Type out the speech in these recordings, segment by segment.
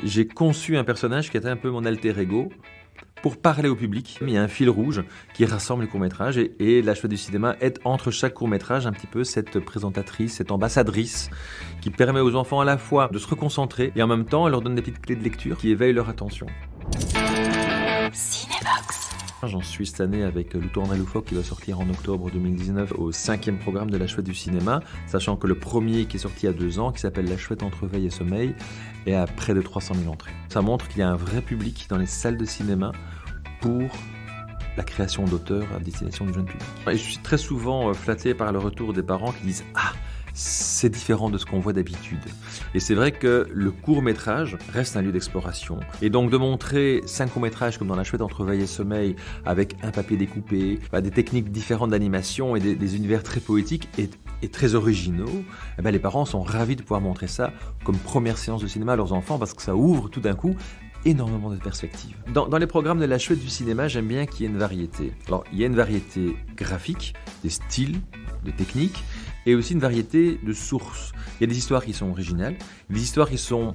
J'ai conçu un personnage qui était un peu mon alter ego pour parler au public. Il y a un fil rouge qui rassemble les courts-métrages et La Chouette du cinéma est entre chaque court-métrage un petit peu cette présentatrice, cette ambassadrice qui permet aux enfants à la fois de se reconcentrer et en même temps elle leur donne des petites clés de lecture qui éveillent leur attention. Cinébox. J'en suis cette année avec Le Tour André Loufoque qui va sortir en octobre 2019 au 5e programme de La Chouette du cinéma, sachant que le premier qui est sorti il y a 2 ans, qui s'appelle La Chouette entre veille et sommeil, est à près de 300 000 entrées. Ça montre qu'il y a un vrai public dans les salles de cinéma pour la création d'auteurs à destination du jeune public. Et je suis très souvent flatté par le retour des parents qui disent « Ah, c'est différent de ce qu'on voit d'habitude ». Et c'est vrai que le court-métrage reste un lieu d'exploration. Et donc de montrer 5 courts-métrages comme dans La Chouette entre veille et sommeil, avec un papier découpé, des techniques différentes d'animation et des univers très poétiques et très originaux, les parents sont ravis de pouvoir montrer ça comme première séance de cinéma à leurs enfants parce que ça ouvre tout d'un coup énormément de perspectives. Dans les programmes de La Chouette du cinéma, j'aime bien qu'il y ait une variété. Alors, il y a une variété graphique, des styles, des techniques, et aussi une variété de sources. Il y a des histoires qui sont originales, des histoires qui sont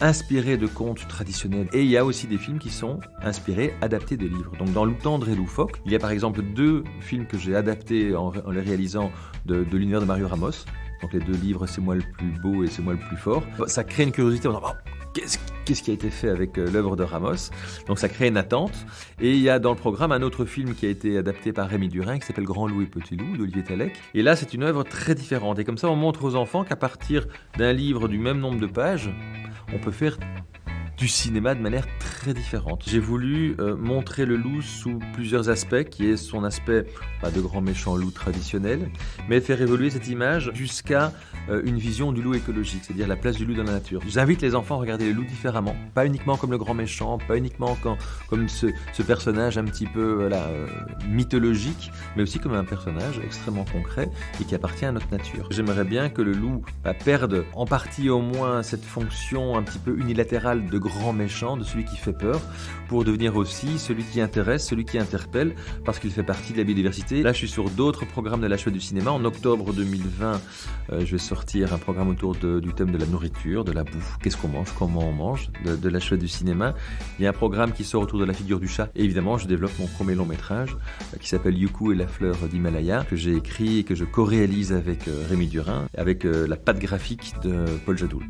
inspirées de contes traditionnels, et il y a aussi des films qui sont inspirés, adaptés de livres. Donc dans Le Tour André Loufoque, il y a par exemple 2 films que j'ai adaptés en les réalisant de l'univers de Mario Ramos. Donc les 2 livres, C'est moi le plus beau et C'est moi le plus fort. Ça crée une curiosité, on dit, qu'est-ce qui a été fait avec l'œuvre de Ramos? Donc ça crée une attente. Et il y a dans le programme un autre film qui a été adapté par Rémi Durin qui s'appelle Grand Loup et Petit Loup d'Olivier Tallec. Et là c'est une œuvre très différente. Et comme ça on montre aux enfants qu'à partir d'un livre du même nombre de pages, on peut faire du cinéma de manière très différente. J'ai voulu montrer le loup sous plusieurs aspects, qui est son aspect de grand méchant loup traditionnel, mais faire évoluer cette image jusqu'à une vision du loup écologique, c'est-à-dire la place du loup dans la nature. J'invite les enfants à regarder le loup différemment, pas uniquement comme le grand méchant, pas uniquement comme ce personnage un petit peu mythologique, mais aussi comme un personnage extrêmement concret et qui appartient à notre nature. J'aimerais bien que le loup perde en partie au moins cette fonction un petit peu unilatérale de grand méchant, de celui qui fait peur, pour devenir aussi celui qui intéresse, celui qui interpelle, parce qu'il fait partie de la biodiversité. Là, je suis sur d'autres programmes de La Chouette du cinéma. En octobre 2020, je vais sortir un programme autour du thème de la nourriture, de la bouffe, qu'est-ce qu'on mange, comment on mange, de La Chouette du cinéma. Il y a un programme qui sort autour de la figure du chat. Et évidemment, je développe mon premier long métrage qui s'appelle Youkou et la fleur d'Himalaya, que j'ai écrit et que je co-réalise avec Rémi Durin, avec la patte graphique de Paul Jadoul.